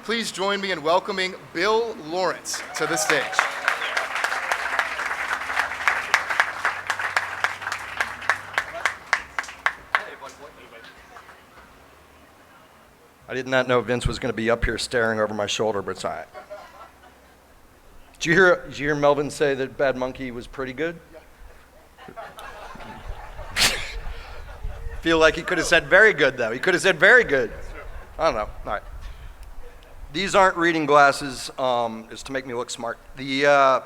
Please join me in welcoming Bill Lawrence to the stage. I did not know Vince was going to be up here staring over my shoulder, but it's all right. Did you hear Melvin say that Bad Monkey was pretty good? Feel like he could have said very good, though. He could have said very good. I don't know. All right. These aren't reading glasses. It's to make me look smart. God,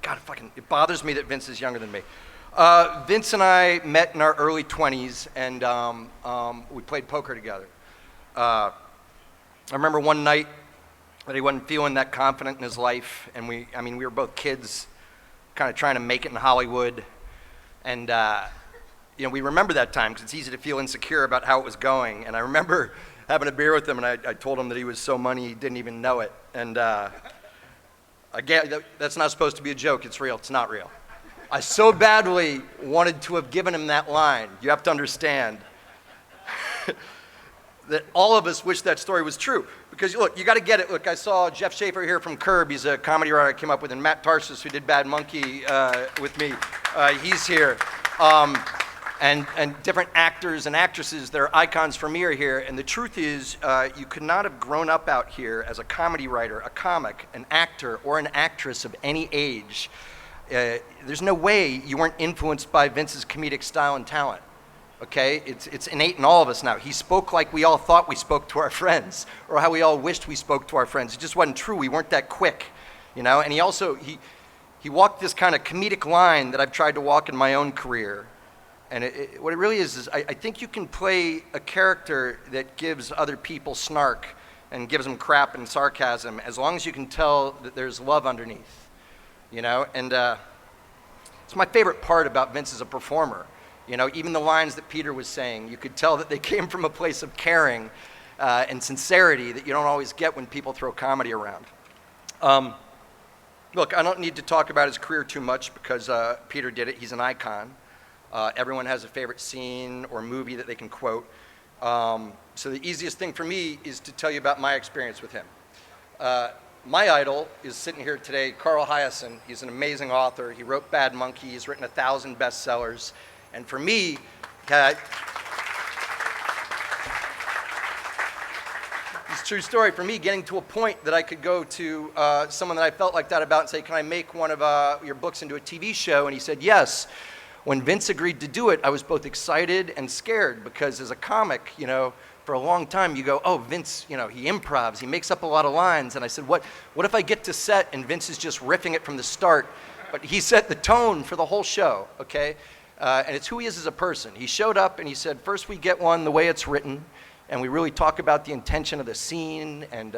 it bothers me that Vince is younger than me. Vince and I met in our early 20s, and we played poker together. I remember one night that he wasn't feeling that confident in his life, and we were both kids, kind of trying to make it in Hollywood, and we remember that time because it's easy to feel insecure about how it was going. And I remember having a beer with him, and I told him that he was so money he didn't even know it. And again, that's not supposed to be a joke. It's real. It's not real. I so badly wanted to have given him that line. You have to understand that all of us wish that story was true. Because look, you got to get it. Look, I saw Jeff Schaffer here from Curb. He's a comedy writer I came up with, and Matt Tarsus, who did Bad Monkey with me. He's here. And different actors and actresses that are icons for me are here. And the truth is, you could not have grown up out here as a comedy writer, a comic, an actor, or an actress of any age. There's no way you weren't influenced by Vince's comedic style and talent. Okay, it's innate in all of us now. He spoke like we all thought we spoke to our friends, or how we all wished we spoke to our friends. It just wasn't true. We weren't that quick, And he also he walked this kind of comedic line that I've tried to walk in my own career. And what it really is I think you can play a character that gives other people snark and gives them crap and sarcasm, as long as you can tell that there's love underneath, And it's my favorite part about Vince as a performer. Even the lines that Peter was saying, you could tell that they came from a place of caring and sincerity that you don't always get when people throw comedy around. Look, I don't need to talk about his career too much because Peter did it. He's an icon. Everyone has a favorite scene or movie that they can quote. So the easiest thing for me is to tell you about my experience with him. My idol is sitting here today, Carl Hiaasen. He's an amazing author. He wrote Bad Monkey. He's written 1,000 bestsellers. And for me, it's a true story. For me, getting to a point that I could go to someone that I felt like that about and say, can I make one of your books into a TV show? And he said, yes. When Vince agreed to do it, I was both excited and scared because as a comic, for a long time you go, oh, Vince, he improvs, he makes up a lot of lines. And I said, what if I get to set and Vince is just riffing it from the start, but he set the tone for the whole show, okay? And it's who he is as a person. He showed up and he said, first we get one the way it's written, and we really talk about the intention of the scene and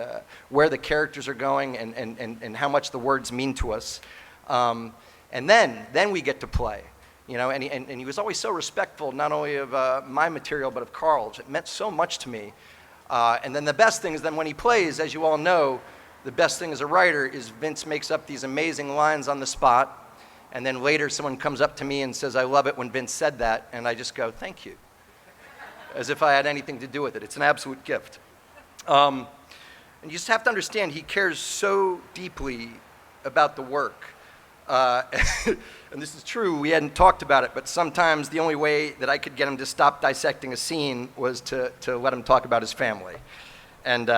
where the characters are going and how much the words mean to us. And then we get to play. And he was always so respectful, not only of my material, but of Carl's. It meant so much to me. And then the best thing is then when he plays, as you all know, the best thing as a writer is Vince makes up these amazing lines on the spot. And then later someone comes up to me and says, I love it when Vince said that. And I just go, thank you. As if I had anything to do with it. It's an absolute gift. And you just have to understand, he cares so deeply about the work. And this is true, we hadn't talked about it, but sometimes the only way that I could get him to stop dissecting a scene was to let him talk about his family. And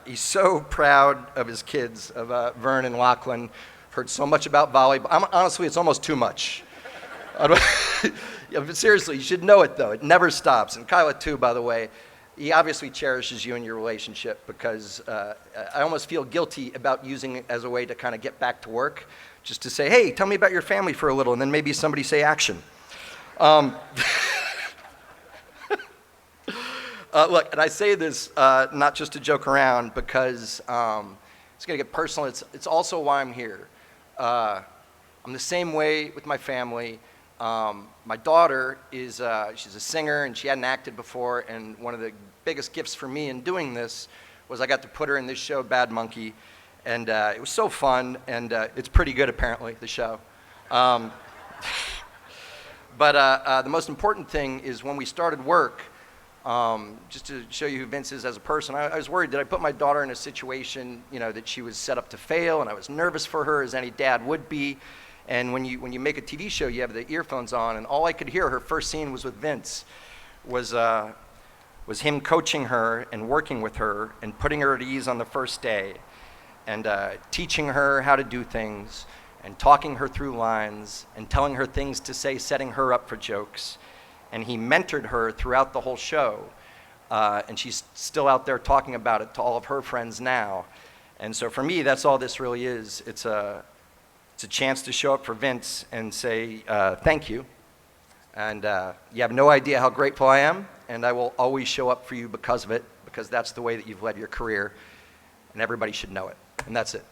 he's so proud of his kids, of Vaughn and Lachlan. Heard so much about volleyball. Honestly, it's almost too much. Yeah, but seriously, you should know it, though. It never stops. And Kyla, too, by the way. He obviously cherishes you and your relationship because I almost feel guilty about using it as a way to kind of get back to work, just to say, hey, tell me about your family for a little, and then maybe somebody say action. Look, and I say this not just to joke around because it's going to get personal. It's also why I'm here. I'm the same way with my family. My daughter she's a singer and she hadn't acted before, and one of the biggest gifts for me in doing this was I got to put her in this show, Bad Monkey, and it was so fun, and it's pretty good apparently, the show. But the most important thing is when we started work, just to show you who Vince is as a person. I was worried, did I put my daughter in a situation, that she was set up to fail, and I was nervous for her, as any dad would be. And when you make a TV show, you have the earphones on, and all I could hear, her first scene was with Vince, was him coaching her and working with her and putting her at ease on the first day, and teaching her how to do things, and talking her through lines, and telling her things to say, setting her up for jokes. And he mentored her throughout the whole show. And she's still out there talking about it to all of her friends now. And so for me, that's all this really is. It's a chance to show up for Vince and say thank you. And you have no idea how grateful I am. And I will always show up for you because of it, because that's the way that you've led your career. And everybody should know it. And that's it.